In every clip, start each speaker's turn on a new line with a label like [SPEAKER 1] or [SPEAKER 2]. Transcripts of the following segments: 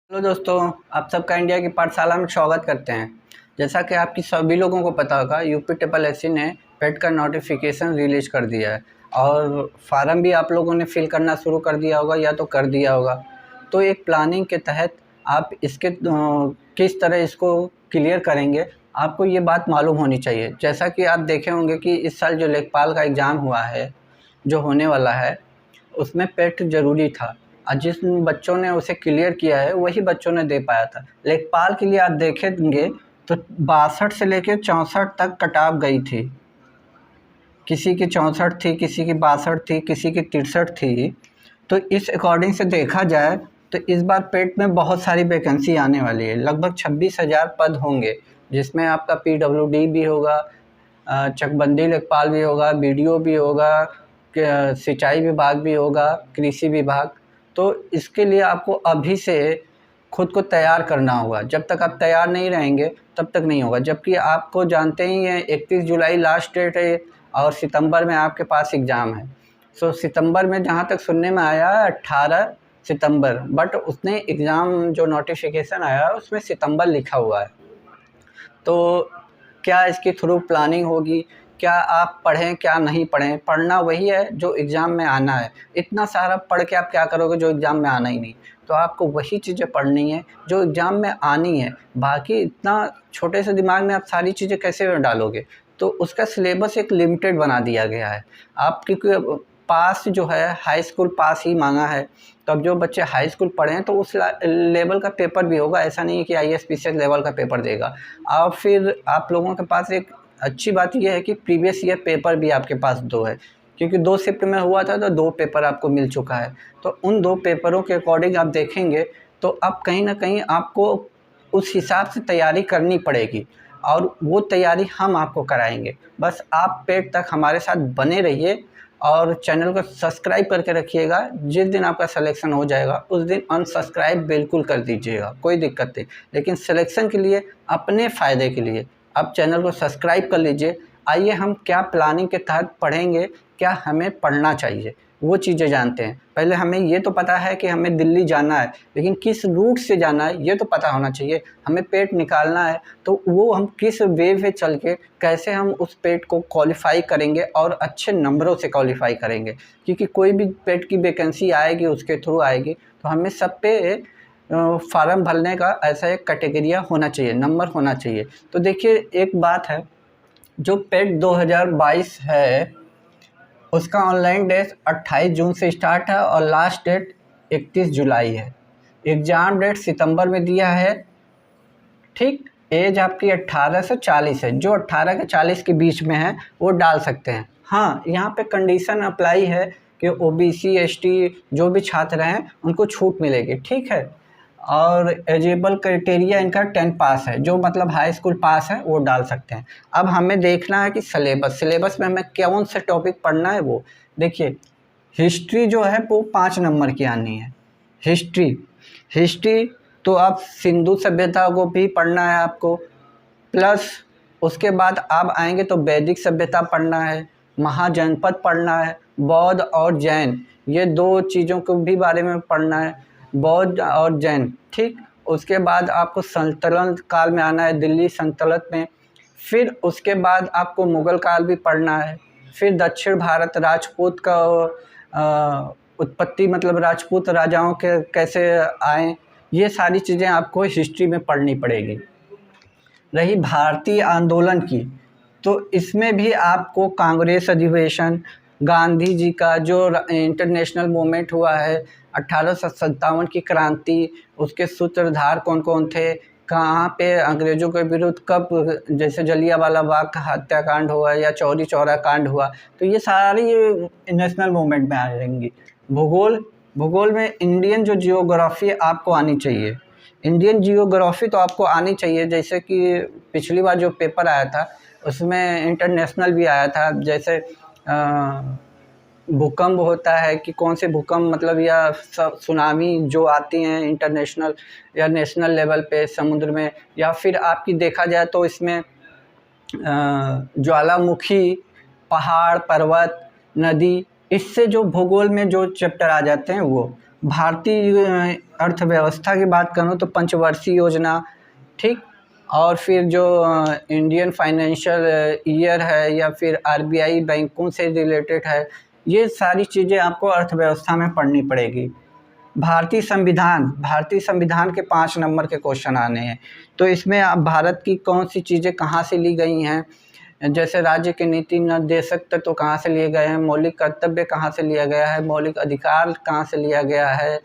[SPEAKER 1] Hello दोस्तों, आप सबका इंडिया की पाठशाला में स्वागत करते हैं। जैसा कि आपकी सभी लोगों को पता होगा, यूपीएससी ने पेट का नोटिफिकेशन रिलीज कर दिया है और फार्म भी आप लोगों ने फिल करना शुरू कर दिया होगा या तो कर दिया होगा। तो एक प्लानिंग के तहत आप इसके किस तरह इसको क्लियर करेंगे, आपको ये बात मालूम होनी चाहिए। जैसा कि आप देखे होंगे कि इस साल जो लेखपाल का एग्ज़ाम हुआ है, जो होने वाला है, उसमें पेट ज़रूरी था और जिस बच्चों ने उसे क्लियर किया है वही बच्चों ने दे पाया था। लेखपाल के लिए आप देखेंगे तो 62 से लेकर 64 तक कटाव गई थी। किसी की 64 थी, किसी की 62 थी, किसी की 63 थी। तो इस अकॉर्डिंग से देखा जाए तो इस बार पेट में बहुत सारी वैकेंसी आने वाली है। लगभग 26,000 पद होंगे, जिसमें आपका पीडब्ल्यूडी भी होगा, चकबंदी लेखपाल भी होगा, बीडीओ भी होगा, सिंचाई विभाग भी होगा, कृषि विभाग। तो इसके लिए आपको अभी से खुद को तैयार करना होगा। जब तक आप तैयार नहीं रहेंगे तब तक नहीं होगा। जबकि आपको जानते ही हैं 31 जुलाई लास्ट डेट है और सितंबर में आपके पास एग्ज़ाम है। सितंबर में जहाँ तक सुनने में आया है 18 सितंबर, बट उसने एग्ज़ाम जो नोटिफिकेशन आया है उसमें सितंबर लिखा हुआ है। तो क्या इसके थ्रू प्लानिंग होगी? क्या आप पढ़ें क्या नहीं पढ़ें? पढ़ना वही है जो एग्ज़ाम में आना है। इतना सारा पढ़ के आप क्या करोगे जो एग्ज़ाम में आना ही नहीं। तो आपको वही चीज़ें पढ़नी है जो एग्ज़ाम में आनी है। बाकी इतना छोटे से दिमाग में आप सारी चीज़ें कैसे डालोगे? तो उसका सिलेबस एक लिमिटेड बना दिया गया है। आप क्योंकि पास जो है हाई स्कूल पास ही मांगा है, तो अब जो बच्चे हाई स्कूल पढ़े हैं तो उस लेवल का पेपर भी होगा। ऐसा नहीं है कि आईएएस पीसीएस लेवल का पेपर देगा। और फिर आप लोगों के पास एक अच्छी बात यह है कि प्रीवियस ईयर पेपर भी आपके पास 2 है, क्योंकि 2 शिफ्ट में हुआ था तो 2 पेपर आपको मिल चुका है। तो उन 2 पेपरों के अकॉर्डिंग आप देखेंगे तो अब कहीं ना कहीं आपको उस हिसाब से तैयारी करनी पड़ेगी और वो तैयारी हम आपको कराएंगे। बस आप पेट तक हमारे साथ बने रहिए और चैनल को सब्सक्राइब करके रखिएगा। जिस दिन आपका सिलेक्शन हो जाएगा उस दिन अनसब्सक्राइब बिल्कुल कर दीजिएगा, कोई दिक्कत नहीं। लेकिन सिलेक्शन के लिए, अपने फ़ायदे के लिए आप चैनल को सब्सक्राइब कर लीजिए। आइए हम क्या प्लानिंग के तहत पढ़ेंगे, क्या हमें पढ़ना चाहिए, वो चीज़ें जानते हैं। पहले हमें ये तो पता है कि हमें दिल्ली जाना है, लेकिन किस रूट से जाना है ये तो पता होना चाहिए। हमें पेट निकालना है तो वो हम किस वे पे चल के कैसे हम उस पेट को क्वालिफ़ाई करेंगे और अच्छे नंबरों से क्वालिफ़ाई करेंगे। क्योंकि कोई भी पेट की वैकेंसी आएगी उसके थ्रू आएगी, तो हमें सब पे फार्म भरने का ऐसा एक कैटेगरिया होना चाहिए, नंबर होना चाहिए। तो देखिए एक बात है, जो पेट 2022 है उसका ऑनलाइन डेट 28 जून से स्टार्ट है और लास्ट डेट 31 जुलाई है। एग्ज़ाम डेट सितंबर में दिया है। ठीक, एज आपकी 18 से 40 है। जो 18 के 40 के बीच में है वो डाल सकते हैं। हाँ, यहाँ पे कंडीशन अप्लाई है कि ओबीसी एसटी जो भी छात्र हैं उनको छूट मिलेगी। ठीक है, और एलिजिबल क्राइटेरिया इनका 10 पास है, जो मतलब हाई स्कूल पास है वो डाल सकते हैं। अब हमें देखना है कि सिलेबस में हमें कौन से टॉपिक पढ़ना है। वो देखिए, हिस्ट्री जो है वो 5 नंबर की आनी है। हिस्ट्री तो आप सिंधु सभ्यता को भी पढ़ना है आपको, प्लस उसके बाद आप आएंगे तो वैदिक सभ्यता पढ़ना है, महाजनपद पढ़ना है, बौद्ध और जैन, ये 2 चीज़ों के भी बारे में पढ़ना है, बौद्ध और जैन। ठीक, उसके बाद आपको सल्तनत काल में आना है, दिल्ली सल्तनत में। फिर उसके बाद आपको मुग़ल काल भी पढ़ना है। फिर दक्षिण भारत, राजपूत का उत्पत्ति, मतलब राजपूत राजाओं के कैसे आए, ये सारी चीज़ें आपको हिस्ट्री में पढ़नी पड़ेगी। रही भारतीय आंदोलन की, तो इसमें भी आपको कांग्रेस अधिवेशन, गांधी जी का जो इंटरनेशनल मूवमेंट हुआ है, 1857 की क्रांति, उसके सूत्रधार कौन कौन थे, कहाँ पे अंग्रेज़ों के विरुद्ध कब, जैसे जलियांवाला बाग का हत्याकांड हुआ या चौरी चौरा कांड हुआ, तो ये सारी नेशनल मूवमेंट में आ जाएंगी। भूगोल में इंडियन जो जियोग्राफी आपको आनी चाहिए, इंडियन जियोग्राफी तो आपको आनी चाहिए। जैसे कि पिछली बार जो पेपर आया था उसमें इंटरनेशनल भी आया था, जैसे भूकंप होता है कि कौन से भूकंप, मतलब या सुनामी जो आती हैं इंटरनेशनल या नेशनल लेवल पे समुद्र में, या फिर आपकी देखा जाए तो इसमें ज्वालामुखी, पहाड़, पर्वत, नदी, इससे जो भूगोल में जो चैप्टर आ जाते हैं वो। भारतीय अर्थव्यवस्था की बात करूँ तो पंचवर्षीय योजना, ठीक, और फिर जो इंडियन फाइनेंशियल ईयर है या फिर आरबीआई बैंकों से रिलेटेड है, ये सारी चीज़ें आपको अर्थव्यवस्था में पढ़नी पड़ेगी। भारतीय संविधान के 5 नंबर के क्वेश्चन आने हैं। तो इसमें आप भारत की कौन सी चीज़ें कहाँ से ली गई हैं, जैसे राज्य के नीति निर्देशक तत्व कहाँ से लिए गए हैं, मौलिक कर्तव्य कहाँ से लिया गया है, मौलिक अधिकार कहाँ से लिया गया है,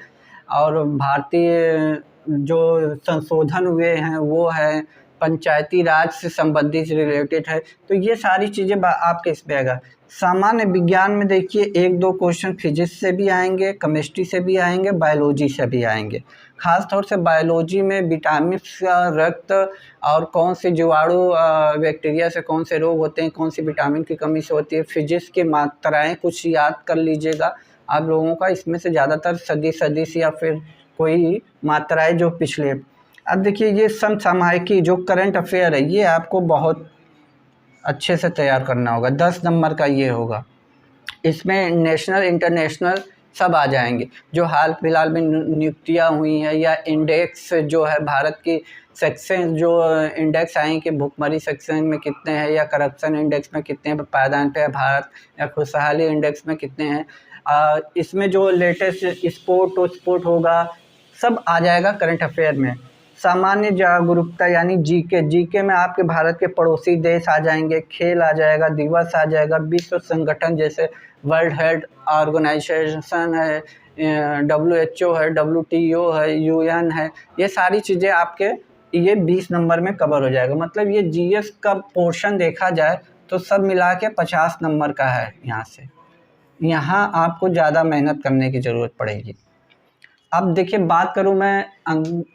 [SPEAKER 1] और भारतीय जो संशोधन हुए हैं वो है पंचायती राज से संबंधित रिलेटेड है। तो ये सारी चीज़ें आपके इसमें आएगा। सामान्य विज्ञान में देखिए 1-2 क्वेश्चन फिजिक्स से भी आएंगे, केमिस्ट्री से भी आएंगे, बायोलॉजी से भी आएंगे। ख़ास तौर से बायोलॉजी में विटामिन का रक्त और कौन से जीवाणु बैक्टीरिया से कौन से रोग होते हैं, कौन सी विटामिन की कमी से होती है, फिजिक्स की मात्राएं कुछ याद कर लीजिएगा आप लोगों का। इसमें से ज़्यादातर सदिश या फिर कोई मात्राएं जो पिछले। अब देखिए ये समसामयिकी जो करंट अफेयर है, ये आपको बहुत अच्छे से तैयार करना होगा। 10 नंबर का ये होगा। इसमें नेशनल इंटरनेशनल सब आ जाएंगे, जो हाल फिलहाल में नियुक्तियाँ हुई हैं या इंडेक्स जो है भारत की सेक्शन जो इंडेक्स आए कि भुखमरी सेक्शन में कितने हैं, या करप्शन इंडेक्स में कितने हैं, पायदान पे है भारत, या खुशहाली इंडेक्स में कितने हैं। इसमें जो लेटेस्ट स्पोर्ट होगा सब आ जाएगा करंट अफेयर में। सामान्य जागरूकता यानी जीके में आपके भारत के पड़ोसी देश आ जाएंगे, खेल आ जाएगा, दिवस आ जाएगा, विश्व संगठन जैसे वर्ल्ड हेल्थ ऑर्गेनाइजेशन है, WHO है, WTO है, UN है, ये सारी चीज़ें आपके ये 20 नंबर में कवर हो जाएगा। मतलब ये GS का पोर्शन देखा जाए तो सब मिला के 50 नंबर का है। यहाँ आपको ज़्यादा मेहनत करने की ज़रूरत पड़ेगी। अब देखिए बात करूँ मैं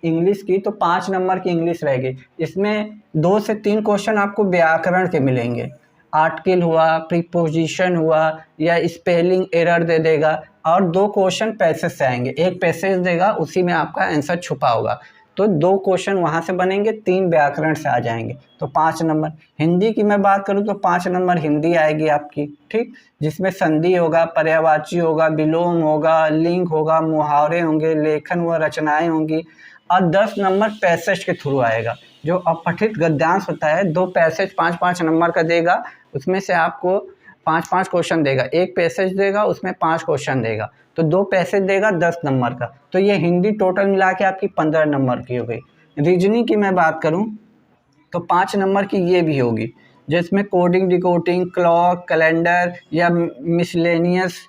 [SPEAKER 1] इंग्लिश की, तो 5 नंबर की इंग्लिश रहेगी। इसमें 2 से 3 क्वेश्चन आपको व्याकरण के मिलेंगे, आर्टिकल हुआ, प्रीपोजिशन हुआ, या स्पेलिंग एरर दे देगा, और 2 क्वेश्चन पैसेज से आएंगे। एक पैसेज देगा, उसी में आपका आंसर छुपा होगा, तो 2 क्वेश्चन वहाँ से बनेंगे, 3 व्याकरण से आ जाएंगे, तो 5 नंबर। हिंदी की मैं बात करूँ तो 5 नंबर हिंदी आएगी आपकी, ठीक, जिसमें संधि होगा, पर्यायवाची होगा, विलोम होगा, लिंक होगा, मुहावरे होंगे, लेखन व रचनाएं होंगी, और 10 नंबर पैसेज के थ्रू आएगा। जो अपठित गद्यांश होता है, 2 पैसेज 5-5 नंबर का देगा, उसमें से आपको 5-5 क्वेश्चन देगा। एक पैसेज देगा, उसमें 5 क्वेश्चन देगा, तो 2 पैसेज देगा 10 नंबर का। तो ये हिंदी टोटल मिला के आपकी 15 नंबर की हो गई। रीजनिंग की मैं बात करूं तो 5 नंबर की ये भी होगी, जिसमें कोडिंग, डिकोडिंग, क्लॉक, कैलेंडर या मिसलेनियस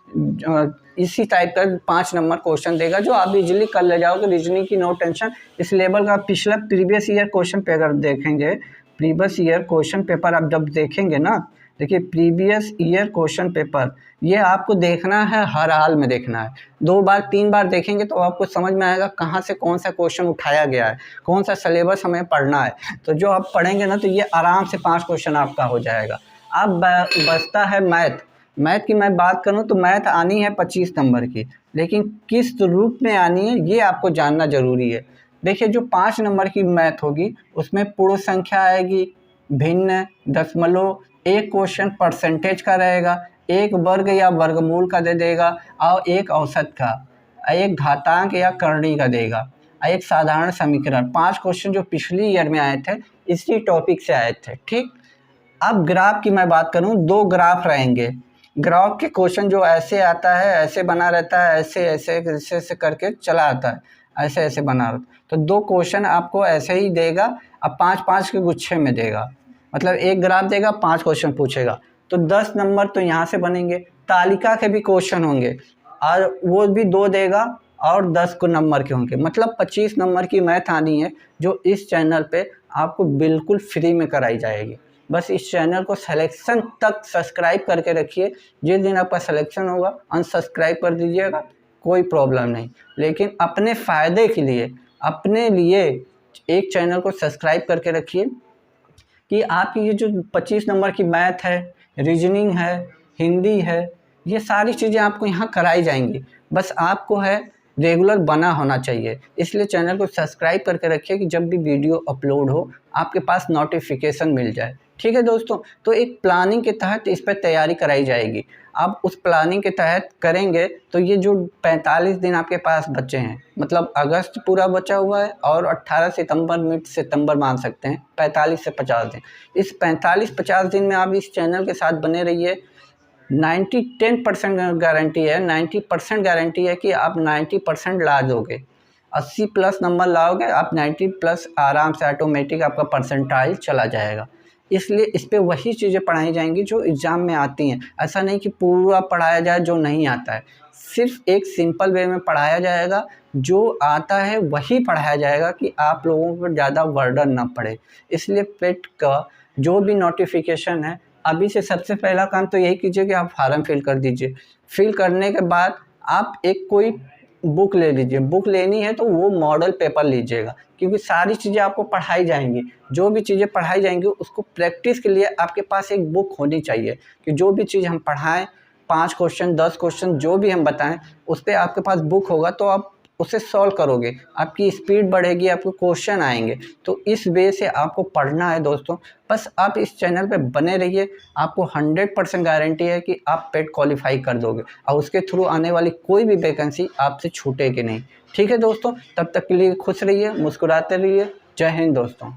[SPEAKER 1] इसी टाइप का 5 नंबर क्वेश्चन देगा, जो आप इजीली कर ले जाओगे। रीजनिंग की नो टेंशन। इस लेवल का पिछला प्रीवियस ईयर क्वेश्चन पेपर देखेंगे, प्रीवियस ईयर क्वेश्चन पेपर आप जब देखेंगे ना, देखिए प्रीवियस ईयर क्वेश्चन पेपर ये आपको देखना है, हर हाल में देखना है। 2 बार 3 बार देखेंगे तो आपको समझ में आएगा कहाँ से कौन सा क्वेश्चन उठाया गया है, कौन सा सिलेबस हमें पढ़ना है। तो जो आप पढ़ेंगे ना, तो ये आराम से 5 क्वेश्चन आपका हो जाएगा। अब बचता है मैथ की मैं बात करूं तो मैथ आनी है 25 नंबर की, लेकिन किस रूप में आनी है ये आपको जानना जरूरी है। देखिए जो 5 नंबर की मैथ होगी उसमें पूर्ण संख्या आएगी, भिन्न, दशमलव, एक क्वेश्चन परसेंटेज का रहेगा, एक वर्ग या वर्गमूल का दे देगा, और एक औसत का, एक घातांक या करणी का देगा, एक साधारण समीकरण। 5 क्वेश्चन जो पिछली ईयर में आए थे इसी टॉपिक से आए थे, ठीक। अब ग्राफ की मैं बात करूं, 2 ग्राफ रहेंगे। ग्राफ के क्वेश्चन जो ऐसे आता है, ऐसे बना रहता है, ऐसे ऐसे ऐसे ऐसे करके चला आता है, ऐसे ऐसे बना रहता है। तो 2 क्वेश्चन आपको ऐसे ही देगा, अब 5-5 के गुच्छे में देगा, मतलब एक ग्राफ देगा, 5 क्वेश्चन पूछेगा, तो 10 नंबर तो यहाँ से बनेंगे। तालिका के भी क्वेश्चन होंगे और वो भी 2 देगा और 10 को नंबर के होंगे, मतलब 25 नंबर की मैथ आनी है, जो इस चैनल पे आपको बिल्कुल फ्री में कराई जाएगी। बस इस चैनल को सिलेक्शन तक सब्सक्राइब करके रखिए, जिस दिन आपका सिलेक्शन होगा अनसब्सक्राइब कर दीजिएगा, कोई प्रॉब्लम नहीं। लेकिन अपने फ़ायदे के लिए, अपने लिए एक चैनल को सब्सक्राइब करके रखिए कि आपकी ये जो 25 नंबर की मैथ है, रीजनिंग है, हिंदी है, ये सारी चीज़ें आपको यहाँ कराई जाएंगी। बस आपको है रेगुलर बना होना चाहिए, इसलिए चैनल को सब्सक्राइब करके रखिए कि जब भी वीडियो अपलोड हो आपके पास नोटिफिकेशन मिल जाए, ठीक है दोस्तों, तो एक प्लानिंग के तहत इस पर तैयारी कराई जाएगी। आप उस प्लानिंग के तहत करेंगे तो ये जो 45 दिन आपके पास बचे हैं, मतलब अगस्त पूरा बचा हुआ है और 18 सितंबर मिड सितंबर मान सकते हैं, 45 से 50 दिन। इस 45-50 दिन में आप इस चैनल के साथ बने रहिए। 10% गारंटी है, 90% गारंटी है कि आप 90% ला दोगे। 80+ नंबर लाओगे आप, 90+ आराम से ऑटोमेटिक आपका परसेंटाइल चला जाएगा। इसलिए इस पे वही चीज़ें पढ़ाई जाएंगी जो एग्ज़ाम में आती हैं। ऐसा नहीं कि पूरा पढ़ाया जाए जो नहीं आता है, सिर्फ एक सिंपल वे में पढ़ाया जाएगा, जो आता है वही पढ़ाया जाएगा कि आप लोगों पर ज़्यादा बर्डन ना पड़े। इसलिए पेट का जो भी नोटिफिकेशन है, अभी से सबसे पहला काम तो यही कीजिए कि आप फार्म फिल कर दीजिए। फिल करने के बाद आप एक कोई बुक ले लीजिए। बुक लेनी है तो वो मॉडल पेपर लीजिएगा, क्योंकि सारी चीज़ें आपको पढ़ाई जाएंगी। जो भी चीज़ें पढ़ाई जाएंगी उसको प्रैक्टिस के लिए आपके पास एक बुक होनी चाहिए, कि जो भी चीज़ हम पढ़ाएं, 5 क्वेश्चन 10 क्वेश्चन जो भी हम बताएं, उस पर आपके पास बुक होगा तो आप उसे सॉल्व करोगे, आपकी स्पीड बढ़ेगी, आपको क्वेश्चन आएंगे। तो इस वे से आपको पढ़ना है दोस्तों। बस आप इस चैनल पे बने रहिए, आपको 100% गारंटी है कि आप पेट क्वालिफाई कर दोगे और उसके थ्रू आने वाली कोई भी वैकेंसी आपसे छूटेगी नहीं। ठीक है दोस्तों, तब तक के लिए खुश रहिए, मुस्कुराते रहिए। जय हिंद दोस्तों।